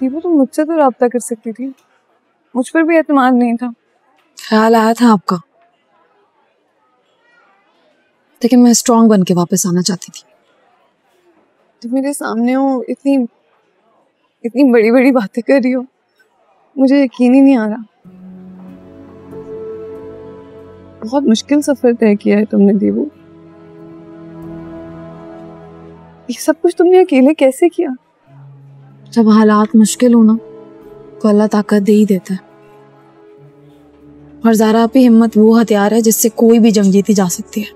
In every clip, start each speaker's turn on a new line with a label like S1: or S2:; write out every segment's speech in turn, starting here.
S1: दीपू तुम मुझसे तो राब्ता कर सकती थी, मुझ पर भी एतमाद नहीं था।
S2: ख्याल आया था आपका, लेकिन मैं स्ट्रांग बन के वापस आना चाहती थी।
S1: तुम मेरे सामने हो, इतनी इतनी बड़ी बड़ी बातें कर रही हो, मुझे यकीन ही नहीं आ रहा। बहुत मुश्किल सफर तय किया है तुमने दीपू। ये सब कुछ तुमने अकेले कैसे किया?
S2: जब हालात मुश्किल हो ना तो अल्लाह ताकत दे ही देता है। और ज़ारा पे हिम्मत वो हथियार है जिससे कोई भी जंग जीती जा सकती है।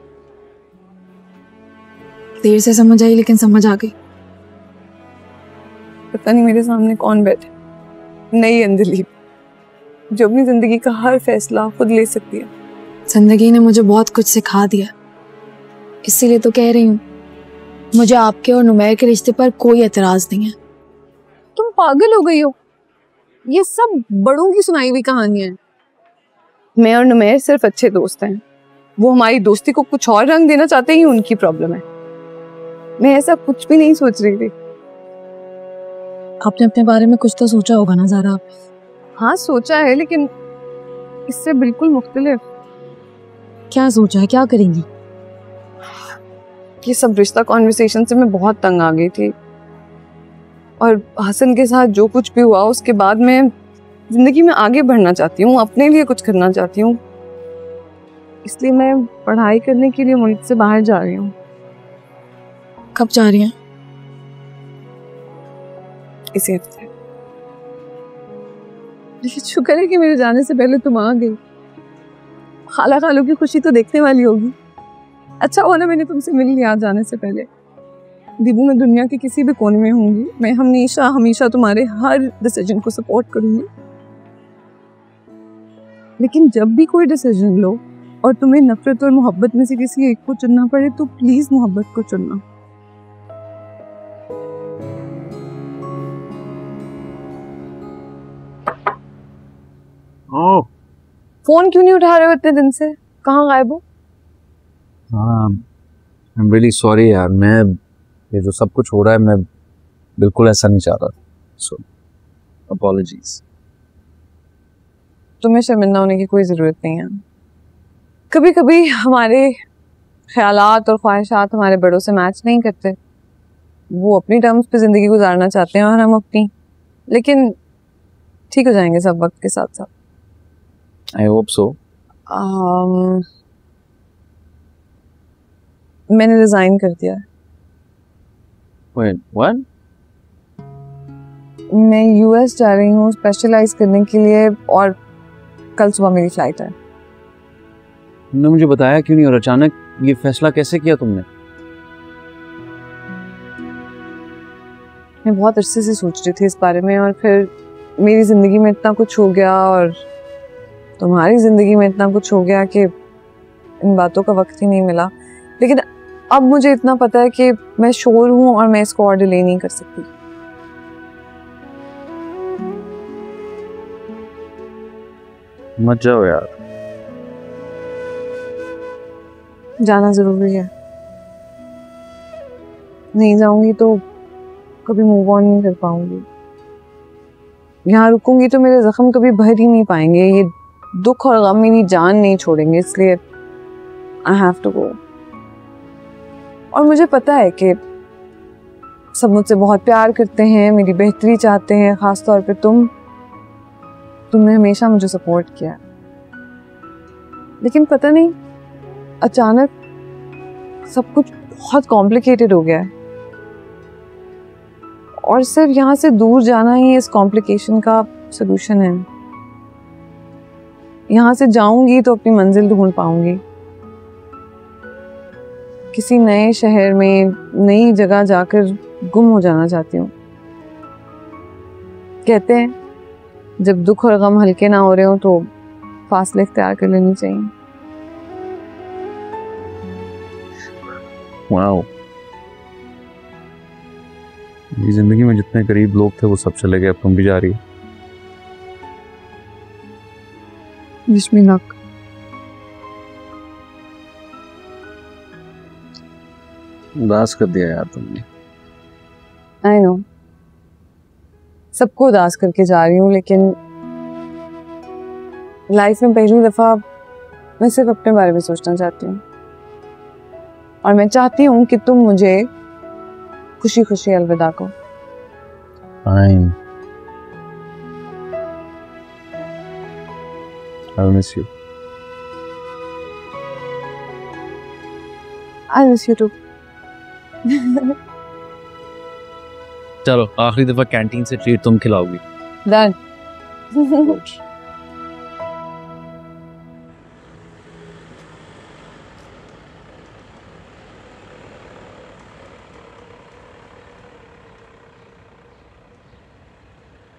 S2: देर से समझ आई लेकिन समझ आ गई।
S1: पता नहीं मेरे सामने कौन बैठे, नई अंजलि जो अपनी जिंदगी का हर फैसला खुद ले सकती है।
S2: जिंदगी ने मुझे बहुत कुछ सिखा दिया, इसीलिए तो कह रही हूँ मुझे आपके और नुमैर के रिश्ते पर कोई एतराज नहीं है।
S1: तुम पागल हो गई हो, ये सब बड़ों की सुनाई हुई कहानियां हैं। मैं और नुमैर सिर्फ अच्छे दोस्त हैं, वो हमारी दोस्ती को कुछ और रंग देना चाहते ही उनकी प्रॉब्लम है। मैं ऐसा कुछ भी नहीं सोच रही थी।
S2: आपने अपने बारे में कुछ तो सोचा होगा ना ज़ारा?
S1: हाँ सोचा है, लेकिन इससे बिल्कुल मुख्तलिफ।
S2: क्या सोचा है, क्या करेंगी?
S1: ये सब रिश्ता कॉन्वर्सेशन से मैं बहुत तंग आ गई थी, और हसन के साथ जो कुछ भी हुआ उसके बाद मैं जिंदगी में आगे बढ़ना चाहती हूँ, अपने लिए कुछ करना चाहती हूँ। इसलिए मैं पढ़ाई करने के लिए मुल्क से बाहर जा रही हूँ।
S2: कब जा रही हैं?
S1: इसी हफ्ते। लेकिन शुक्र है कि मेरे जाने से पहले तुम आ गई। खाला खालू की खुशी तो देखने वाली होगी। अच्छा हुआ ना मैंने तुमसे मिल लिया जाने से पहले। दीबू मैं दुनिया के किसी भी कोने में होंगी, मैं हमेशा हमेशा तुम्हारे हर डिसीजन को सपोर्ट करूंगी। लेकिन जब भी कोई डिसीजन लो और तुम्हें नफरत और मोहब्बत में से किसी एक को चुनना पड़े तो प्लीज मोहब्बत को चुनना। फोन क्यों नहीं उठा रहे हो इतने दिन से? कहाँ गायब हो?
S3: आई एम रियली सॉरी यार, मैं ये जो सब कुछ हो रहा है मैं बिल्कुल ऐसा नहीं चाह रहा, सो अपॉलॉजीज।
S1: तुम्हें शर्मिंदा होने की कोई जरूरत नहीं है। कभी कभी हमारे ख्यालात और ख्वाहिशात हमारे बड़ों से मैच नहीं करते। वो अपनी टर्म्स पे जिंदगी गुजारना चाहते हैं और हम अपनी। लेकिन ठीक हो जाएंगे सब वक्त के साथ साथ।
S3: I hope so.
S1: मैंने रिजाइन कर दिया है।
S3: Wait, what?
S1: मैं यूएस जा रही हूँ स्पेशलाइज करने के लिए, और कल सुबह मेरी फ्लाइट है।
S3: तुमने मुझे बताया क्यों नहीं, और अचानक ये फैसला कैसे किया तुमने?
S1: मैं बहुत अरसे से सोच रही थी इस बारे में, और फिर मेरी जिंदगी में इतना कुछ हो गया और तुम्हारी जिंदगी में इतना कुछ हो गया कि इन बातों का वक्त ही नहीं मिला। लेकिन अब मुझे इतना पता है कि मैं श्योर हूँ और मैं इसको और डिले नहीं कर सकती।
S3: मत जाओ यार।
S1: जाना जरूरी है। नहीं जाऊंगी तो कभी मूव ऑन नहीं कर पाऊंगी। यहाँ रुकूंगी तो मेरे जख्म कभी भर ही नहीं पाएंगे। ये दुख और गम मेरी जान नहीं छोड़ेंगे, इसलिए आई हैव टू गो। और मुझे पता है कि सब मुझसे बहुत प्यार करते हैं, मेरी बेहतरी चाहते हैं, खास तौर पे तुमने हमेशा मुझे सपोर्ट किया। लेकिन पता नहीं अचानक सब कुछ बहुत कॉम्प्लिकेटेड हो गया है, और सिर्फ यहाँ से दूर जाना ही इस कॉम्प्लिकेशन का सलूशन है। यहाँ से जाऊंगी तो अपनी मंजिल ढूंढ पाऊंगी। किसी नए शहर में नई जगह जाकर गुम हो जाना चाहती हूँ। कहते हैं जब दुख और गम हल्के ना हो रहे हो तो फासले इख्तियार कर लेनी चाहिए।
S3: वाओ, ये जिंदगी में जितने करीब लोग थे वो सब चले गए, अब तुम भी जा रही हो।
S1: Wish me luck.
S3: उदास कर दिया यार तुमने।
S1: आई नो, सबको उदास करके जा रही हूँ, लेकिन लाइफ में पहली दफा मैं सिर्फ अपने बारे में सोचना चाहती हूँ और मैं चाहती हूँ कि तुम मुझे खुशी खुशी अलविदा कहो।
S3: Fine. I'll miss you.
S1: I'll miss you too.
S3: चलो आखिरी दफा कैंटीन से ट्रीट तुम खिलाओगी।
S1: Done.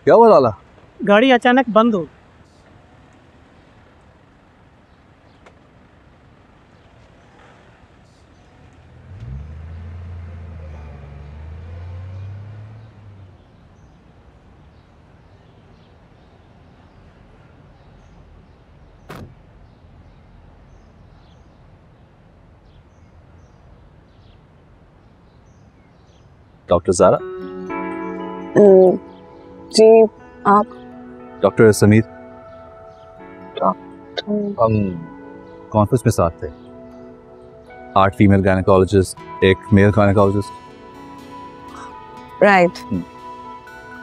S3: क्या हुआ लाला?
S4: गाड़ी अचानक बंद हो।
S3: डॉक्टर ज़ारा?
S1: जी आप?
S3: डॉक्टर समीर। हम कॉन्फ्रेंस में साथ थे, 8 female gynaecologist, 1 male gynaecologist.
S1: Right.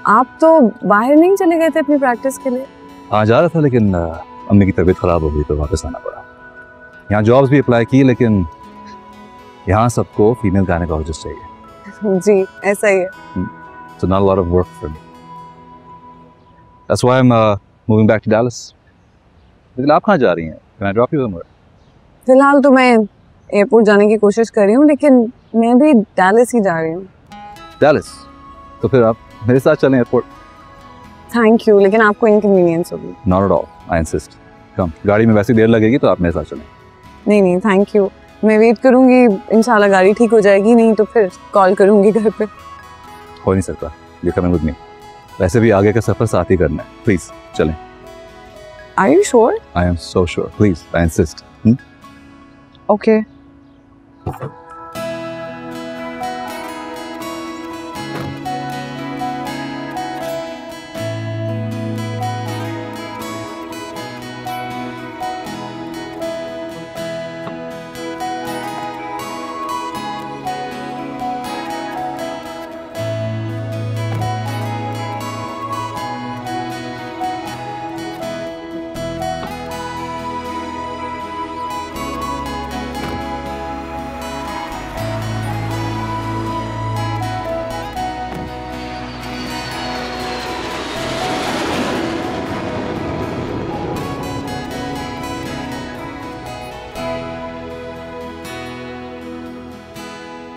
S1: आप तो बाहर नहीं चले गए थे अपनी प्रैक्टिस के लिए?
S3: हाँ जा रहा था, लेकिन अम्मी की तबीयत खराब हो गई तो वापस आना पड़ा। यहाँ जॉब्स भी अप्लाई की, लेकिन यहाँ सबको फीमेल गायनेकोलॉजिस्ट चाहिए।
S1: जी ऐसा ही है।
S3: So not a lot of work for me. That's why I'm moving back to Dallas. लेकिन आप कहाँ जा रही हैं? Can I drop you somewhere?
S1: फिलहाल तो मैं एयरपोर्ट जाने की कोशिश कर रही हूँ, लेकिन मैं भी डैलस ही जा रही हूँ।
S3: Dallas? तो फिर आप मेरे साथ चलें एयरपोर्ट।
S1: थैंक यू, लेकिन आपको इनकन्वीनियंस होगी।
S3: Not at all. I insist. Come. गाड़ी में वैसे देर लगेगी तो आप मेरे साथ चलें।
S1: नहीं थैंक यू, मैं वेट करूंगी। इंशाल्लाह गाड़ी ठीक हो जाएगी, नहीं तो फिर कॉल करूंगी घर पे।
S3: हो नहीं सकता। You're coming with me. वैसे भी आगे का सफर साथ ही करना है। Please चलें।
S1: Are you sure?
S3: I am so sure. Please, I insist.
S1: Okay.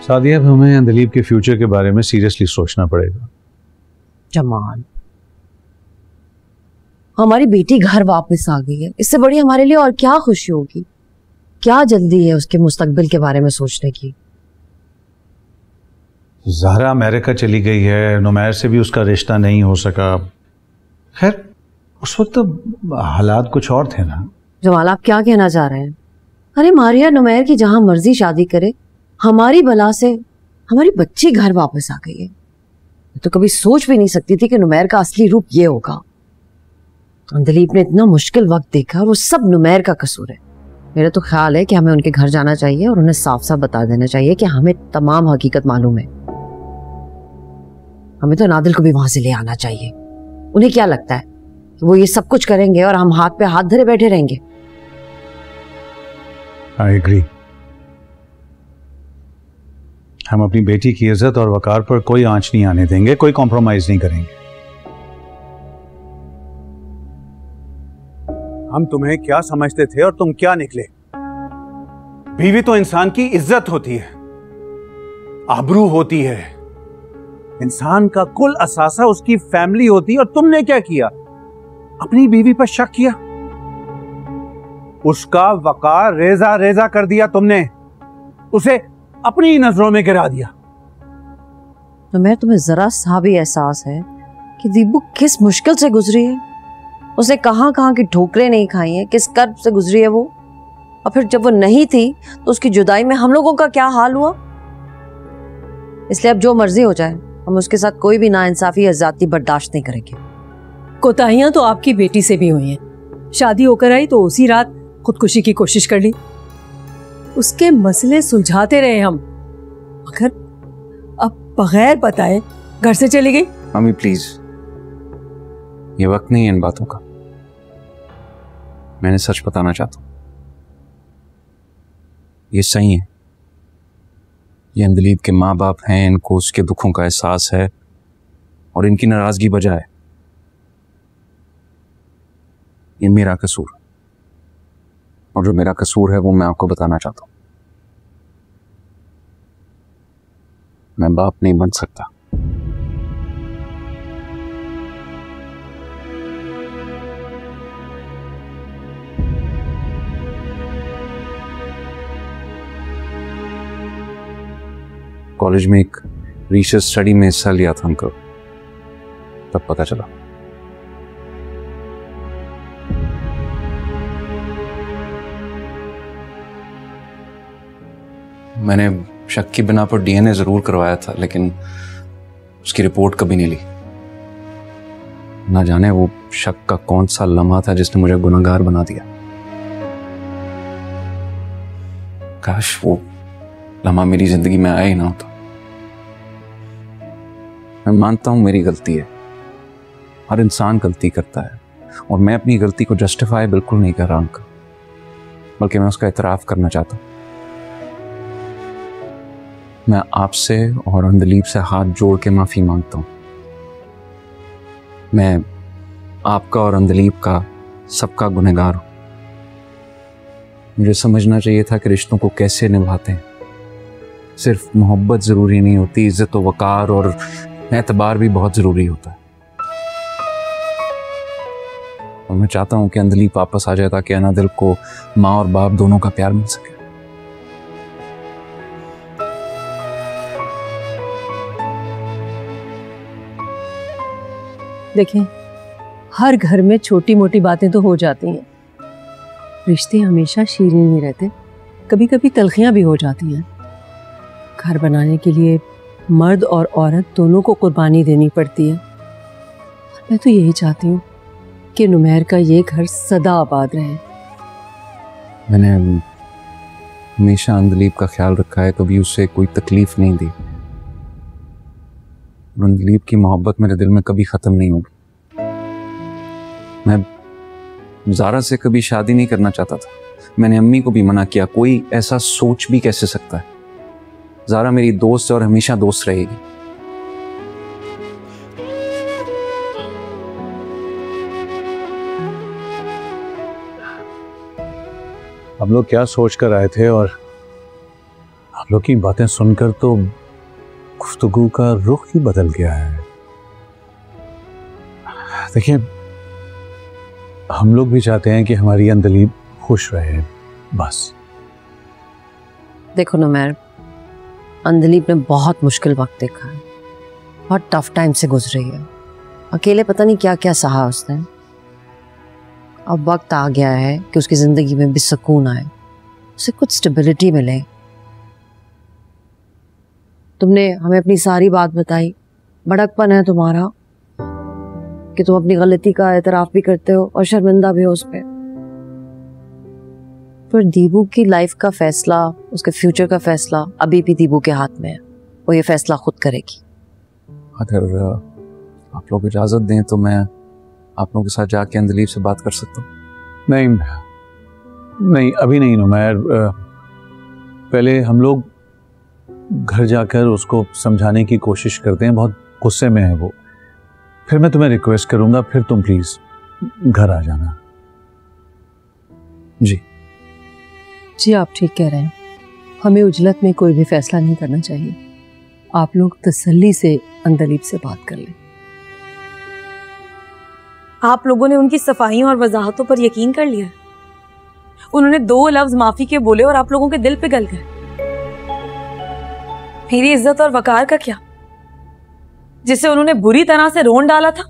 S5: Sadia, अब हमें दिलीप के फ्यूचर के बारे में सीरियसली सोचना पड़ेगा।
S6: जमाल, हमारी बेटी घर वापस आ गई है, इससे बड़ी हमारे लिए और क्या खुशी होगी। क्या जल्दी है उसके मुस्तकबिल के बारे में सोचने की।
S5: ज़हरा अमेरिका चली गई है, नुमैर से भी उसका रिश्ता नहीं हो सका। खैर उस वक्त तो हालात कुछ और थे ना।
S6: जमाल, आप क्या कहना चाह रहे हैं? अरे मारिया नुमैर की जहां मर्जी शादी करे, हमारी बला से हमारी बच्ची घर वापस आ गई है। तो कभी सोच भी नहीं सकती थी कि नुमैर का असली रूप ये होगा। दिलीप ने इतना मुश्किल वक्त देखा और वो सब नुमैर का कसूर है। मेरा तो ख्याल है कि हमें उनके घर जाना चाहिए और उन्हें साफ साफ बता देना चाहिए कि हमें तमाम हकीकत मालूम है। हमें तो नादिल को भी वहां से ले आना चाहिए। उन्हें क्या लगता है कि वो ये सब कुछ करेंगे और हम हाथ पे हाथ धरे बैठे रहेंगे?
S5: I agree. हम अपनी बेटी की इज्जत और वकार पर कोई आंच नहीं आने देंगे, कोई कॉम्प्रोमाइज नहीं करेंगे।
S7: हम तुम्हें क्या समझते थे और तुम क्या निकले? बीवी तो इंसान की इज्जत होती है, आबरू होती है, इंसान का कुल असासा उसकी फैमिली होती है। और तुमने क्या किया? अपनी बीवी पर शक किया, उसका वकार रेजा रेजा कर दिया तुमने, उसे अपनी नजरों में गिरा दिया।
S6: तो मैं तुम्हें जरा सा भी एहसास है कि दीपू किस मुश्किल से गुजरी है? उसे कहां कहां की ठोकरें नहीं खाई हैं, किस कर्ब से गुजरी है वो। और फिर जब वो नहीं थी तो उसकी जुदाई में हम लोगों का क्या हाल हुआ। इसलिए अब जो मर्जी हो जाए, हम उसके साथ कोई भी नाइंसाफी या ज्यादती बर्दाश्त नहीं करेंगे।
S8: कोताहियां तो आपकी बेटी से भी हुई हैं। शादी होकर आई तो उसी रात खुदकुशी की कोशिश कर ली। उसके मसले सुलझाते रहे हम, मगर अब बगैर बताए घर से चली गई।
S9: मम्मी प्लीज, ये वक्त नहीं है इन बातों का। मैंने सच बताना चाहता हूं, ये सही है। ये अंदलीब के माँ बाप हैं, इनको उसके दुखों का एहसास है और इनकी नाराजगी वजह है। ये मेरा कसूर, और जो मेरा कसूर है वो मैं आपको बताना चाहता हूं। मैं बाप नहीं बन सकता। कॉलेज में एक रिसर्च स्टडी में हिस्सा लिया था अंकल, तब पता चला। मैंने शक की बिना पर डीएनए जरूर करवाया था, लेकिन उसकी रिपोर्ट कभी नहीं ली। ना जाने वो शक का कौन सा लम्हा था जिसने मुझे गुनहगार बना दिया। काश वो लम्हा मेरी जिंदगी में आया ही ना होता। मैं मानता हूं मेरी गलती है, हर इंसान गलती करता है, और मैं अपनी गलती को जस्टिफाई बिल्कुल नहीं कर रहा अंकल, बल्कि मैं उसका इतराफ करना चाहता हूं। मैं आपसे और अंदलीब से हाथ जोड़ के माफी मांगता हूं। मैं आपका और अंदलीब का सबका गुनहगार हूं। मुझे समझना चाहिए था कि रिश्तों को कैसे निभाते हैं। सिर्फ मोहब्बत जरूरी नहीं होती, इज्जत व वकार और एतबार भी बहुत जरूरी होता है। और मैं चाहता हूं कि अंदलीब वापस आ जाए ताकि अनादिल को माँ और बाप दोनों का प्यार मिल सके।
S8: देखें, हर घर में छोटी मोटी बातें तो हो जाती हैं। रिश्ते हमेशा शीरीन नहीं रहते, कभी कभी तलखियां भी हो जाती हैं। घर बनाने के लिए मर्द और औरत दोनों को कुर्बानी देनी पड़ती है। और मैं तो यही चाहती हूँ कि नुमैर का ये घर सदा आबाद रहे।
S9: मैंने हमेशा अंदलीब का ख्याल रखा है, कभी उसे कोई तकलीफ नहीं दी। अंदलीब की मोहब्बत मेरे दिल में कभी ख़त्म नहीं होगी। मैं ज़ारा से कभी शादी नहीं करना चाहता था। मैंने अम्मी को भी मना किया, कोई ऐसा सोच भी कैसे सकता है। ज़ारा मेरी दोस्त है और हमेशा दोस्त रहेगी।
S5: हम लोग क्या सोच कर आए थे, और आप लोग की बातें सुनकर तो गुफ्तगू का रुख ही बदल गया है। देखिए, हम लोग भी चाहते हैं कि हमारी अंदलीब खुश रहे, बस।
S6: देखो नुमैर, अंदलीब ने बहुत मुश्किल वक्त देखा है, बहुत टफ टाइम से गुजरी है। अकेले पता नहीं क्या क्या सहा उसने। अब वक्त आ गया है कि उसकी जिंदगी में भी सुकून आए, उसे कुछ स्टेबिलिटी मिले। तुमने हमें अपनी सारी बात बताई, बड़कपन है तुम्हारा कि तुम अपनी गलती का एतराफ भी करते हो और शर्मिंदा भी हो उस पर। पर दीबू की लाइफ का फैसला, उसके फ्यूचर का फैसला अभी भी दीबू के हाथ में है। वो ये फैसला खुद करेगी।
S9: अगर आप लोग इजाज़त दें तो मैं आप लोगों के साथ जाके अंदलीब से बात कर सकता हूँ।
S5: नहीं नहीं, अभी नहीं नुमैर। पहले हम लोग घर जाकर उसको समझाने की कोशिश करते हैं। बहुत गुस्से में है वो। फिर मैं तुम्हें रिक्वेस्ट करूंगा, फिर तुम प्लीज घर आ जाना।
S9: जी
S8: जी, आप ठीक कह रहे हैं। हमें उजलत में कोई भी फैसला नहीं करना चाहिए। आप लोग तसल्ली से अंदलीब से बात कर लें।
S2: आप लोगों ने उनकी सफाइयों और वजाहतों पर यकीन कर लिया। उन्होंने 2 लफ्ज माफी के बोले और आप लोगों के दिल पिघल गए। मेरी इज्जत और वकार का क्या, जिसे उन्होंने बुरी तरह से रोन डाला था?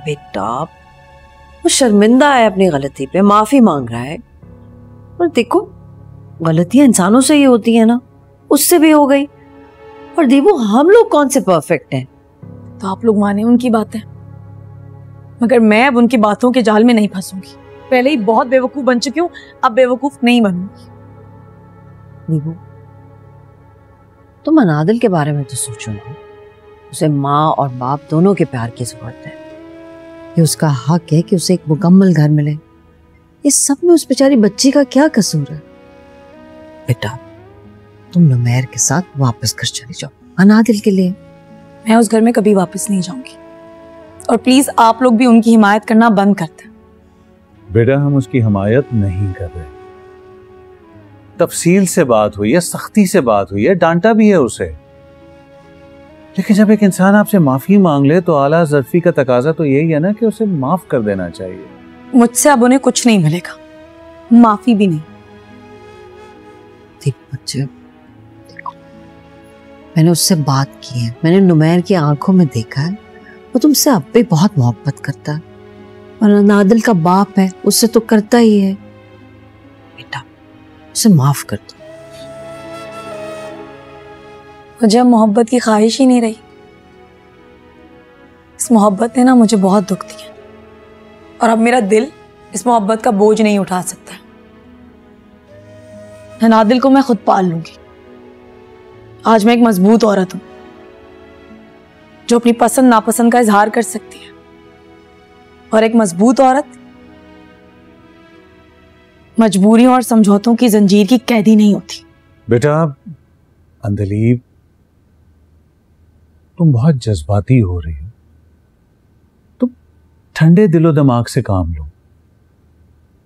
S6: बेटा, वो शर्मिंदा है अपनी गलती पे, माफी मांग रहा है। और देखो, गलतियां इंसानों से ही होती है ना, उससे भी हो गई। और दीपू हम लोग कौन से परफेक्ट हैं?
S2: तो आप लोग माने उनकी बातें, मगर मैं अब उनकी बातों के जाल में नहीं फंसूंगी। पहले ही बहुत बेवकूफ बन चुकी हूँ, अब बेवकूफ नहीं बनूंगी।
S6: दीपू तुम अनादिल के बारे में तो सोचो ना। उसे माँ और बाप दोनों के प्यार की जरूरत है। ये उसका हक है कि उसे एक मुकम्मल घर मिले। इस सब में उस बेचारी बच्ची का क्या कसूर है? बेटा तुम नुमैर के साथ वापस घर चले जाओ अनादिल के लिए।
S2: मैं उस घर में कभी वापस नहीं जाऊंगी, और प्लीज आप लोग भी उनकी हिमायत करना बंद कर दें।
S5: बेटा हम उसकी हिमायत नहीं कर रहे। तफसील से बात हुई है, सख्ती से बात हुई है, डांटा भी है उसे। लेकिन जब एक इंसान आपसे माफी मांग ले तो आला ज़र्फी का तकाजा तो यही है ना कि उसे माफ कर देना चाहिए।
S2: मुझसे अब उन्हें कुछ नहीं मिलेगा, माफी भी नहीं।
S6: बच्चे देखो, मैंने उससे बात की है, मैंने नुमैर की आंखों में देखा है, वो तुमसे अब भी बहुत मोहब्बत करता है। और अनादिल का बाप है, उससे तो करता ही है। बेटा उसे माफ कर दो।
S2: मुझे अब मोहब्बत की ख्वाहिश ही नहीं रही। इस मोहब्बत ने ना मुझे बहुत दुख दिया, और अब मेरा दिल इस मोहब्बत का बोझ नहीं उठा सकता। अनादिल को मैं खुद पाल लूंगी। आज मैं एक मजबूत औरत हूं जो अपनी पसंद नापसंद का इजहार कर सकती है, और एक मजबूत औरत मजबूरियों और समझौतों की जंजीर की कैदी नहीं होती।
S5: बेटा अंधलीब तुम बहुत जज्बाती हो रही हो। तुम ठंडे दिलो दिमाग से काम लो।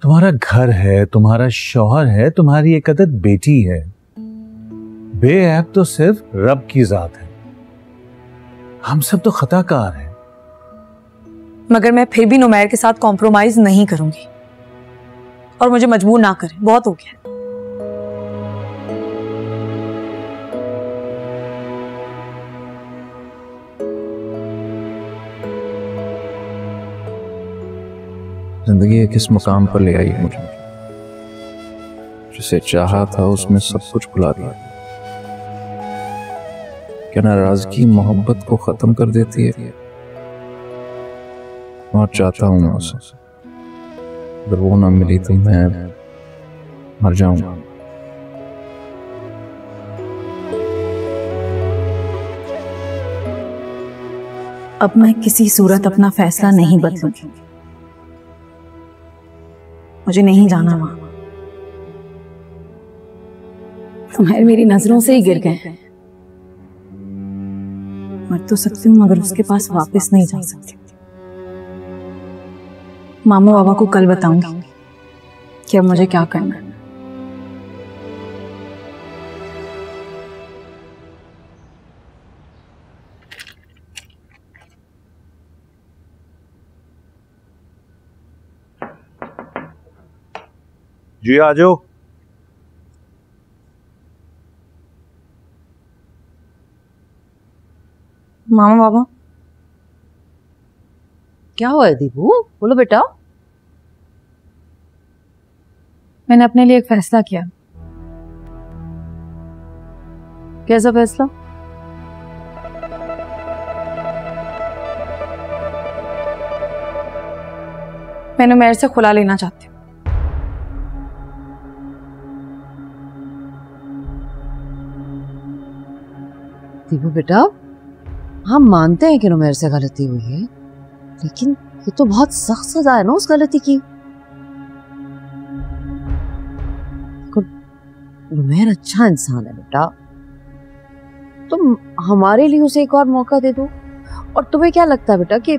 S5: तुम्हारा घर है, तुम्हारा शौहर है, तुम्हारी एक अदद बेटी है। बेऐब तो सिर्फ रब की जात है। हम सब तो खताकार हैं।
S2: मगर मैं फिर भी नुमैर के साथ कॉम्प्रोमाइज नहीं करूंगी, और मुझे मजबूर ना करें, बहुत हो गया।
S9: जिंदगी एक इस मुकाम पर ले आई है मुझे, जिसे चाहा था उसमें सब कुछ भुला दिया। क्या नाराजगी मोहब्बत को खत्म कर देती है? और चाहता हूं मैं उसे, अगर वो ना मिली तो मैं मर जाऊंगा।
S2: अब मैं किसी सूरत अपना फैसला नहीं बदलूंगी। मुझे नहीं जाना वहां। तुम्हारे मेरी नजरों से ही गिर गए हैं। मर तो सकती हूँ, मगर उसके पास वापस नहीं जा सकती। मामा बाबा को कल बताऊंगी कि अब मुझे क्या करना है।
S7: जी आ जाओ।
S2: मामा बाबा
S6: क्या हुआ है दीपू? बोलो बेटा।
S2: मैंने अपने लिए एक फैसला किया।
S6: कैसा फैसला?
S2: मैं नुमैर से खुला लेना चाहती हूँ।
S6: दीपू बेटा, हम मानते हैं कि नुमैर से गलती हुई है, लेकिन ये तो बहुत सख्त सजा है ना उस गलती की। नुमैर अच्छा इंसान है बेटा, तुम हमारे लिए उसे एक और मौका दे दो। और तुम्हें क्या लगता है बेटा कि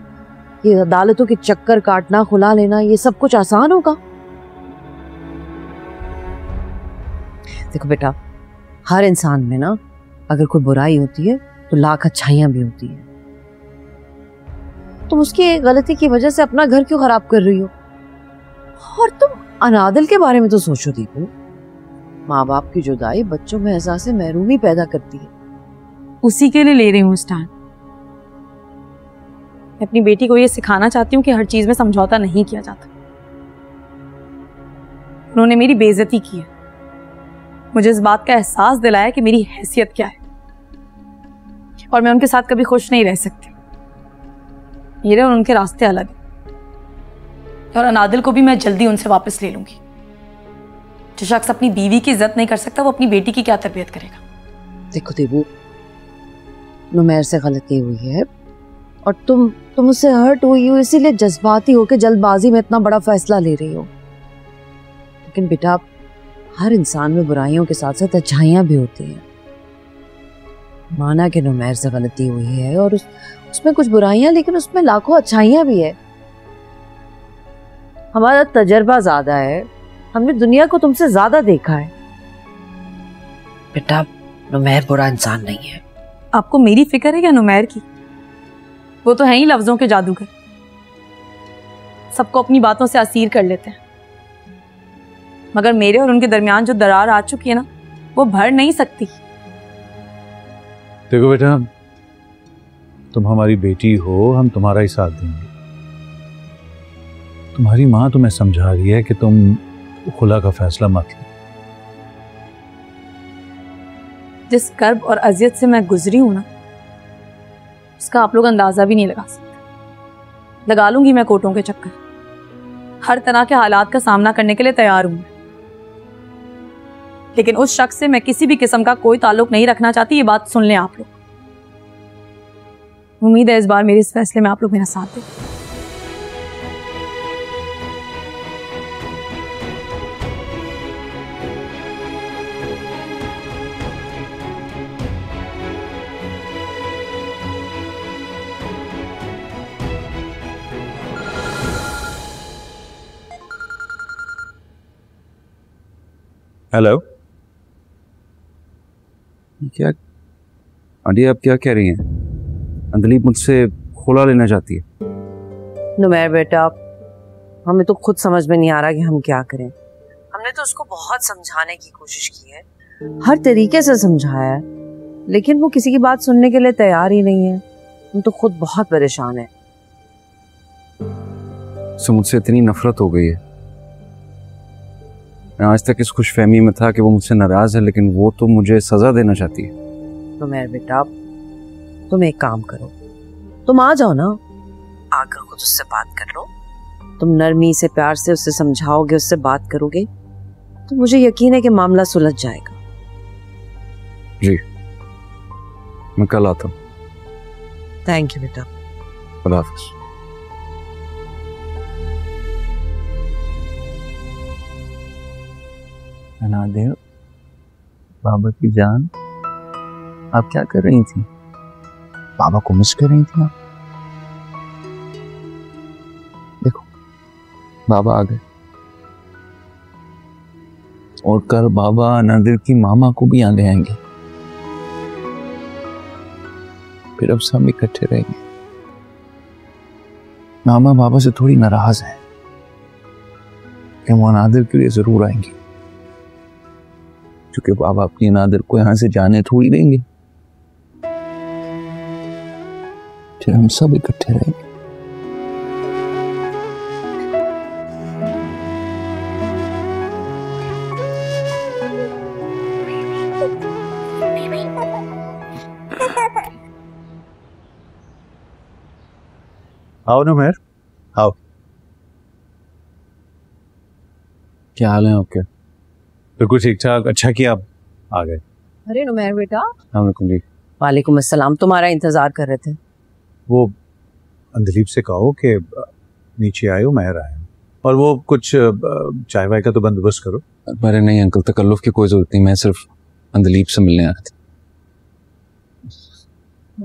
S6: ये अदालतों के चक्कर काटना, खुला लेना, ये सब कुछ आसान होगा? देखो बेटा, हर इंसान में ना अगर कोई बुराई होती है तो लाख अच्छाइयां भी होती है। तुम उसकी गलती की वजह से अपना घर क्यों खराब कर रही हो? और तुम अनादिल के बारे में तो सोचो दीपू। माँ बाप की जुदाई बच्चों में एहसास महरूमी पैदा करती है।
S2: उसी के लिए ले रही हूँ स्टैंड। मैं अपनी बेटी को ये सिखाना चाहती हूँ कि हर चीज में समझौता नहीं किया जाता। उन्होंने मेरी बेइज्जती की है, मुझे इस बात का एहसास दिलाया कि मेरी हैसियत क्या है। और मैं उनके साथ कभी खुश नहीं रह सकती। मेरे और उनके रास्ते अलग हैं और अनादिल को भी मैं जल्दी उनसे वापस ले लूंगी। जो शख्स अपनी बीवी की इज्जत नहीं कर सकता वो अपनी बेटी की क्या तरबियत करेगा।
S6: देखो देबू, नुमैर से गलती हुई है और तुम उससे हर्ट हुई हो, इसीलिए जज्बाती होकर जल्दबाजी में इतना बड़ा फैसला ले रही हो। लेकिन बेटा, हर इंसान में बुराइयों के साथ साथ अच्छाइयां भी होती हैं। माना कि नुमैर से गलती हुई है और उसमें कुछ बुराइयां, लेकिन उसमें लाखों अच्छाइयां भी है। हमारा तजर्बा ज्यादा है, हमने दुनिया को तुमसे ज्यादा देखा है। बेटा, नुमैर बुरा इंसान नहीं है।
S2: आपको मेरी फिक्र है या नुमैर की? वो तो है ही लफ्जों के जादूगर, सबको अपनी बातों से असीर कर लेते हैं। मगर मेरे और उनके दरमियान जो दरार आ चुकी है ना, वो भर नहीं सकती।
S5: देखो बेटा, तुम हमारी बेटी हो, हम तुम्हारा ही साथ देंगे। तुम्हारी माँ तुम्हें समझा रही है कि तुम खुला का फैसला मत लो।
S2: जिस कर्ब और अजियत से मैं गुजरी हूं ना, उसका आप लोग अंदाजा भी नहीं लगा सकते। लगा लूंगी मैं कोर्टों के चक्कर, हर तरह के हालात का सामना करने के लिए तैयार हूं। लेकिन उस शख्स से मैं किसी भी किस्म का कोई ताल्लुक नहीं रखना चाहती। ये बात सुन लें आप लोग। उम्मीद है इस बार मेरे इस फैसले में आप लोग मेरा साथ दें।
S3: हेलो, क्या आंटी आप क्या कह रही हैं? अंजलि मुझसे खुला लेना चाहती है।
S6: नुमैर बेटा, हमें तो खुद समझ में नहीं आ रहा कि हम क्या करें। हमने तो उसको बहुत समझाने की कोशिश की है, हर तरीके से समझाया है, लेकिन वो किसी की बात सुनने के लिए तैयार ही नहीं है। हम तो खुद बहुत परेशान है।
S9: मुझसे इतनी नफरत हो गई है। मैं आज तक इस खुशफहमी में था कि वो मुझसे नाराज है, लेकिन वो तो मुझे सजा देना चाहती है।
S6: नुमैर बेटा, तुम एक काम करो, तुम आ जाओ ना, आकर खुद उससे बात कर लो। तुम नरमी से, प्यार से उससे समझाओगे, उससे बात करोगे तो मुझे यकीन है कि मामला सुलझ जाएगा।
S9: जी, मैं कल आता हूँ।
S6: थैंक यू बेटा।
S9: खुदा हाफिज़।
S10: अनादिल, बाबा की जान, आप क्या कर रही थी? बाबा को मिस कर रही थी आप? देखो, बाबा आ गए और कल बाबा अनादिल की मामा को भी यहाँ ले आएंगे। फिर अब सब इकट्ठे रहेंगे। मामा बाबा से थोड़ी नाराज है कि वो अनादिल के लिए जरूर आएंगे, क्योंकि बाबा अपनी अनादिल को यहां से जाने थोड़ी देंगे। फिर हम सब इकट्ठे रहेंगे।
S5: आओ नुमैर, आओ।
S9: क्या हाल है आपके?
S5: बिल्कुल ठीक ठाक। अच्छा किया आप आ गए।
S6: अरे नुमैर बेटा।
S5: जी।
S6: वालेकुम अस्सलाम। तुम्हारा इंतजार कर रहे थे।
S5: वो अंदलीप से कहो कि नीचे आयो, महर आया, और वो कुछ चाय वाय का तो बंदोबस्त करो।
S9: अरे नहीं अंकल, तकल्लुफ की कोई जरूरत नहीं, मैं सिर्फ अंदलीप से मिलने आया था।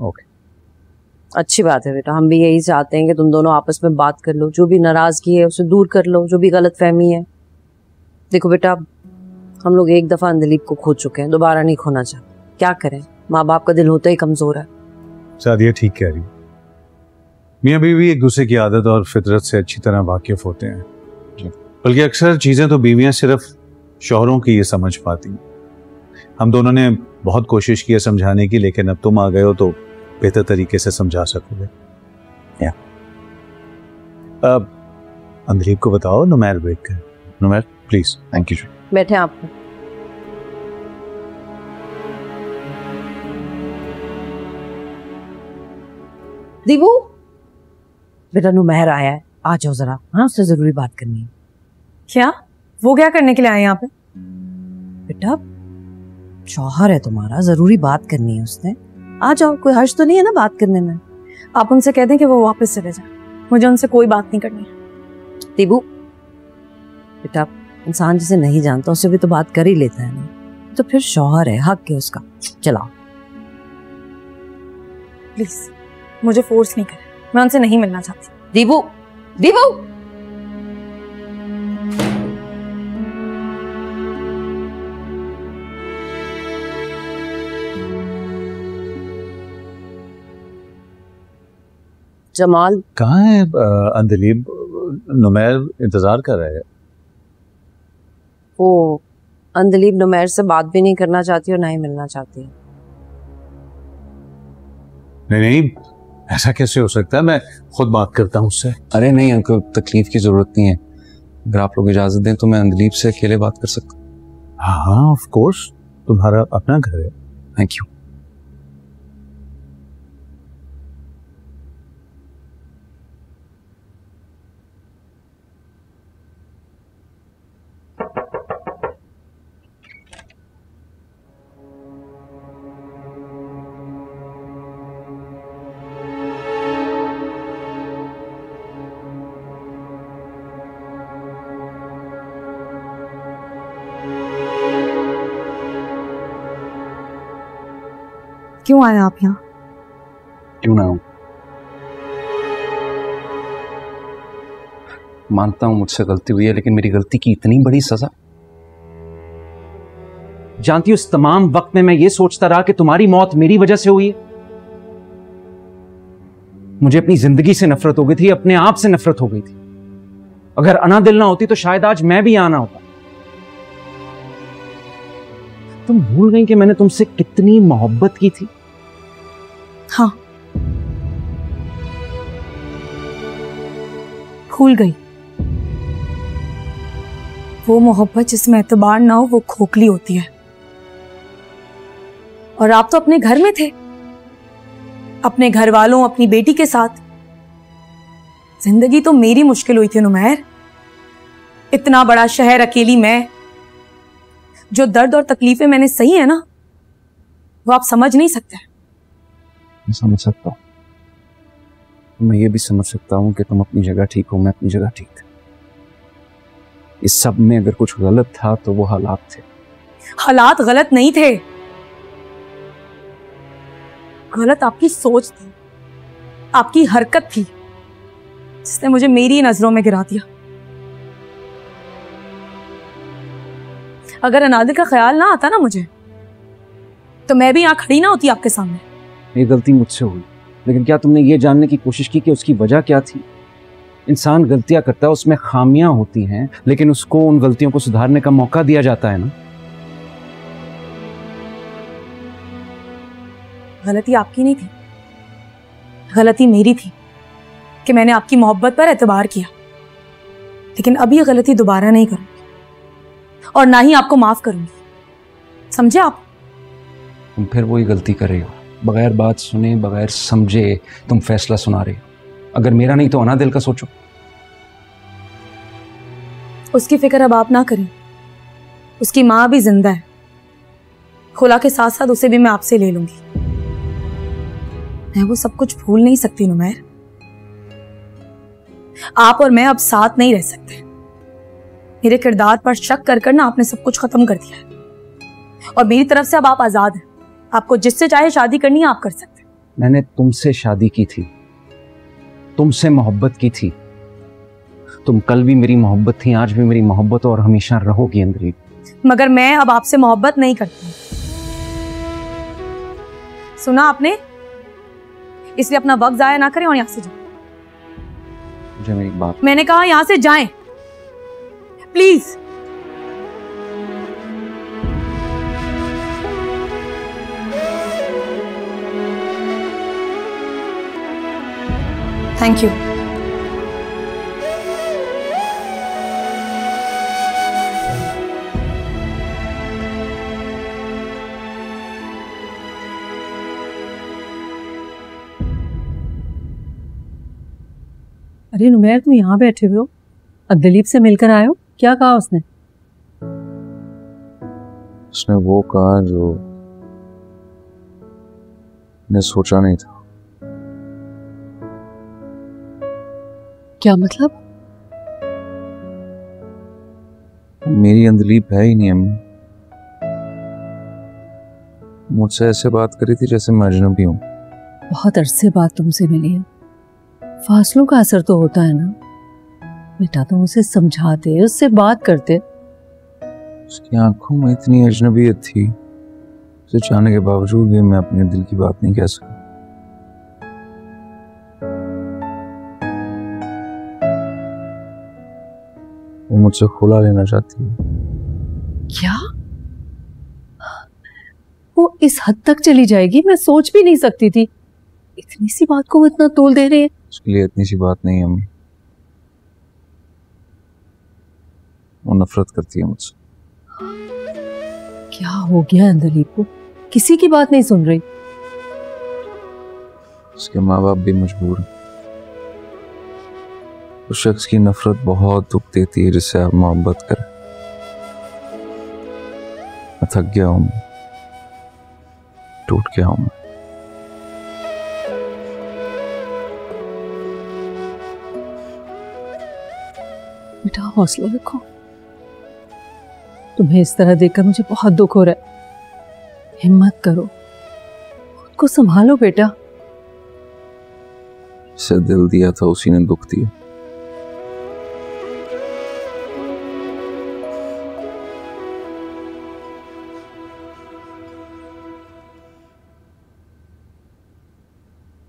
S5: ओके,
S6: अच्छी बात है बेटा, हम भी यही चाहते हैं कि तुम दोनों आपस में बात कर लो, जो भी नाराजगी है उसे दूर कर लो, जो भी गलत फहमी है। देखो बेटा, हम लोग एक दफा अंदलीप को खो चुके हैं, दोबारा नहीं खोना चाहते। क्या करें, माँ बाप का दिल होता ही कमजोर है।
S5: सादिया ठीक कह रही। मियाँ बीवी एक दूसरे की आदत और फितरत से अच्छी तरह वाकिफ होते हैं, बल्कि अक्सर चीजें तो बीवियां सिर्फ शौहरों की ये समझ पाती। हम दोनों ने बहुत कोशिश की है समझाने की, लेकिन अब तुम आ गए हो तो बेहतर तरीके से समझा सकोगे। अब अंदलीप को बताओ नुमैर वेट कर। नुमैर प्लीज।
S9: Thank you.
S6: बैठे आप। दीबू, बेटा नुमैर आया है, आ जाओ जरा। हाँ, उससे जरूरी बात करनी है।
S2: क्या? वो क्या करने के लिए आए यहाँ पे?
S6: बेटा शौहर है तुम्हारा, जरूरी बात करनी है उसने। आ जाओ, कोई हर्ज तो नहीं है ना बात करने में।
S2: आप उनसे कह दें कि वो वापस चले जाए, मुझे उनसे कोई बात नहीं करनी है।
S6: दीबू बेटा, इंसान जिसे नहीं जानता उससे भी तो बात कर ही लेता है ना, तो फिर शौहर है, हक है उसका। चलाओ
S2: प्लीज, मुझे फोर्स नहीं करें, मैं उनसे नहीं मिलना चाहती।
S6: दीबू, दीबू जमाल
S5: कहाँ है? अंदलीब, नुमैर इंतजार कर रहे हैं।
S6: वो अंदलीब नुमैर से बात भी नहीं करना चाहती और ना ही मिलना चाहती।
S5: नहीं नहीं, ऐसा कैसे हो सकता है? मैं खुद बात करता हूँ उससे।
S9: अरे नहीं अंकल, तकलीफ की जरूरत नहीं है। अगर आप लोग इजाजत दें तो मैं अंदलीब से अकेले बात कर सकता हूँ।
S5: हाँ ऑफ कोर्स, तुम्हारा अपना घर है।
S9: Thank you.
S2: क्यों आए आप यहाँ?
S9: क्यों ना हूं? मानता हूं मुझसे गलती हुई है, लेकिन मेरी गलती की इतनी बड़ी सजा।
S10: जानती हो, उस तमाम वक्त में मैं ये सोचता रहा कि तुम्हारी मौत मेरी वजह से हुई है। मुझे अपनी जिंदगी से नफरत हो गई थी, अपने आप से नफरत हो गई थी। अगर अनादिल ना होती तो शायद आज मैं भी आना होता। तुम भूल गई कि मैंने तुमसे कितनी मोहब्बत की थी?
S2: हाँ, भूल गई। वो मोहब्बत जिसमें एतबार ना हो वो खोखली होती है। और आप तो अपने घर में थे, अपने घर वालों, अपनी बेटी के साथ। जिंदगी तो मेरी मुश्किल हुई थी नुमैर। इतना बड़ा शहर, अकेली मैं। जो दर्द और तकलीफें मैंने सही है ना, वो आप समझ नहीं सकते।
S9: मैं समझ सकता हूं। मैं ये भी समझ सकता हूं कि तुम अपनी जगह ठीक हो, मैं अपनी जगह ठीक थे। इस सब में अगर कुछ गलत था तो वो हालात थे।
S2: हालात गलत नहीं थे, गलत आपकी सोच थी, आपकी हरकत थी, जिसने मुझे मेरी नजरों में गिरा दिया। अगर अनादिल का ख्याल ना आता ना मुझे, तो मैं भी यहां खड़ी ना होती आपके सामने।
S10: ये गलती मुझसे हुई, लेकिन क्या तुमने ये जानने की कोशिश की कि उसकी वजह क्या थी? इंसान गलतियां करता है, उसमें खामियां होती हैं, लेकिन उसको उन गलतियों को सुधारने का मौका दिया जाता है ना।
S2: गलती आपकी नहीं थी, गलती मेरी थी कि मैंने आपकी मोहब्बत पर एतबार किया। लेकिन अब ये गलती दोबारा नहीं करूंगी और ना ही आपको माफ करूंगी, समझे आप?
S9: तुम फिर वही गलती कर रहे हो, बगैर बात सुने, बगैर समझे तुम फैसला सुना रहे हो। अगर मेरा नहीं तो अनादिल का सोचो।
S2: उसकी फिक्र अब आप ना करें, उसकी माँ भी जिंदा है। खुला के साथ साथ उसे भी मैं आपसे ले लूंगी। मैं वो सब कुछ भूल नहीं सकती नुमैर। आप और मैं अब साथ नहीं रह सकते। मेरे किरदार पर शक कर कर ना आपने सब कुछ खत्म कर दिया है और मेरी तरफ से अब आप आजाद हैं। आपको जिससे चाहे शादी करनी है आप कर सकते हैं।
S10: मैंने तुमसे शादी की थी, तुमसे मोहब्बत की थी। तुम कल भी मेरी मोहब्बत थी, आज भी मेरी मोहब्बत और हमेशा रहोगी अंदलीब।
S2: मगर मैं अब आपसे मोहब्बत नहीं करती। सुना आपने? इसलिए अपना वक्त जाया ना करें और यहां से जाएं।
S10: मुझे मेरी बात,
S2: मैंने कहा यहां से जाएं प्लीज। Thank you.
S8: अरे नुमैर, तुम यहाँ बैठे हुए हो, अब दिलीप से मिलकर आए हो? क्या कहा उसने?
S9: उसने वो कहा जो मैंने सोचा नहीं था।
S8: क्या मतलब?
S9: मेरी अंदलीप है ही नहीं अम्मी। मुझसे ऐसे बात करी थी जैसे मैं अजनबी हूँ।
S8: बहुत अरसे बाद तुमसे मिली है, फासलों का असर तो होता है ना बेटा। तुम उसे समझाते, उससे बात करते।
S9: उसकी आंखों में इतनी अजनबियत थी, उसे चाहने के बावजूद भी मैं अपने दिल की बात नहीं कह सका। वो मुझसे खुला लेना चाहती है।
S8: क्या वो इस हद तक चली जाएगी? मैं सोच भी नहीं सकती थी। इतनी सी बात को वो इतना तोल दे रहे हैं।
S9: उसके लिए इतनी सी बात नहीं है अम्मी। वो नफरत करती है मुझसे।
S8: क्या हो गया अंदलीप को? किसी की बात नहीं सुन रही।
S9: उसके माँ बाप भी मजबूर हैं। उस शख्स की नफरत बहुत दुख देती है जिससे आप मोहब्बत करें। मैं थक गया हूं, टूट गया हूं।
S8: बेटा हौसला रखो। तुम्हें इस तरह देखकर मुझे बहुत दुख हो रहा है। हिम्मत करो, खुद को संभालो बेटा।
S9: जिसे दिल दिया था उसी ने दुख दिया।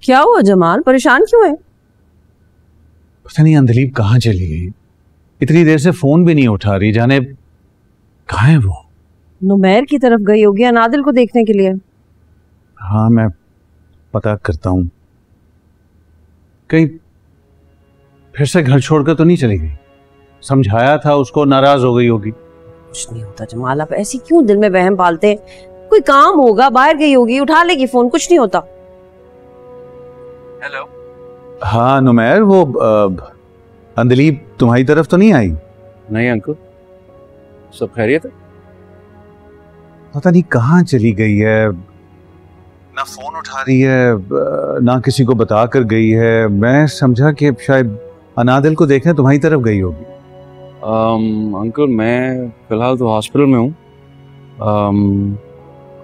S6: क्या हुआ जमाल, परेशान क्यों है?
S5: पता नहीं अंधलीप कहाँ चली गई। इतनी देर से फोन भी नहीं उठा रही, जाने कहाँ है वो?
S6: नुमैर की तरफ गई होगी अनादिल को देखने के लिए।
S5: हाँ, मैं पता करता हूँ। कहीं फिर से घर छोड़कर तो नहीं चली गई? समझाया था उसको, नाराज हो गई होगी।
S6: कुछ नहीं होता जमाल, आप ऐसी क्यों दिल में वहम पालते हैं? कोई काम होगा, बाहर गई होगी, उठा लेगी फोन, कुछ नहीं होता।
S9: हेलो।
S5: हाँ नुमैर, वो अंधलीप तुम्हारी तरफ तो नहीं आई?
S9: नहीं अंकल, सब खैरियत है।
S5: पता नहीं कहाँ चली गई है, ना फोन उठा रही है, ना किसी को बता कर गई है। मैं समझा कि शायद अनादिल को देखने तुम्हारी तरफ गई होगी।
S9: अंकल मैं फिलहाल तो हॉस्पिटल में हूँ।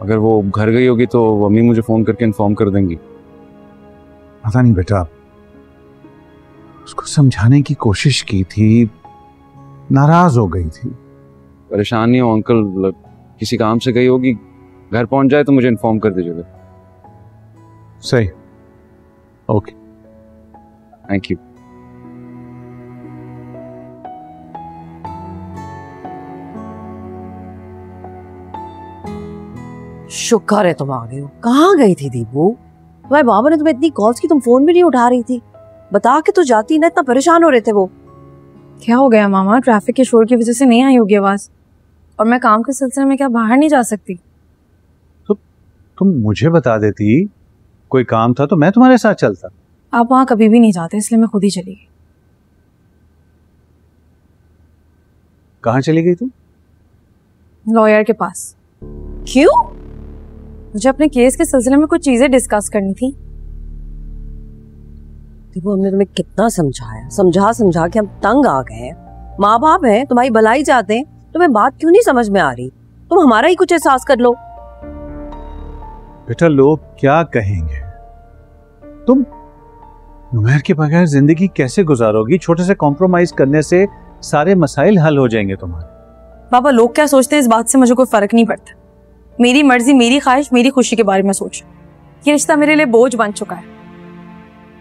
S9: अगर वो घर गई होगी तो अम्मी मुझे फोन करके इन्फॉर्म कर देंगी।
S5: पता नहीं बेटा, उसको समझाने की कोशिश की थी, नाराज हो गई थी।
S9: परेशान नहीं हो अंकल, किसी काम से गई होगी, घर पहुंच जाए तो मुझे इन्फॉर्म कर दीजिएगा।
S5: सही, ओके,
S9: थैंक यू।
S6: शुक्र है तुम आ गए हो। कहाँ गई थी दीपू? तुम्हारे बाबा ने तुम्हें इतनी कॉल्स की, तुम फोन भी नहीं उठा रही थी। बता के तो जाती ना, इतना परेशान हो रहे थे वो।
S2: क्या हो गया मामा? ट्रैफिक के शोर की वजह से नहीं आई होगी आवाज, और मैं काम के सिलसिले में क्या बाहर नहीं जा सकती?
S5: तो तुम मुझे बता देती, कोई काम था तो मैं तुम्हारे साथ चलता।
S2: आप वहां कभी भी नहीं जाते, इसलिए मैं खुद ही चली गई।
S5: कहाँ चली गई तुम?
S2: लॉयर के पास।
S6: क्यों?
S2: मुझे अपने केस के सिलसिले में कुछ चीजें डिस्कस करनी थी।
S6: दीपू, हमने तुम्हें कितना समझाया, समझा समझा के हम तंग आ गए हैं। माँ बाप हैं, तुम्हारी भलाई चाहते हैं, तुम्हें बात क्यों नहीं समझ में आ रही? तुम हमारा ही कुछ एहसास कर लो।
S5: बेटा लोग क्या कहेंगे? तुम नुमैर के बगैर जिंदगी कैसे गुजारोगी? छोटे से कॉम्प्रोमाइज करने से सारे मसाइल हल हो जाएंगे तुम्हारे।
S2: पापा लोग क्या सोचते हैं इस बात से मुझे कोई फर्क नहीं पड़ता। मेरी मर्जी, मेरी ख्वाहिश, मेरी खुशी के बारे में सोच। ये रिश्ता मेरे लिए बोझ बन चुका है।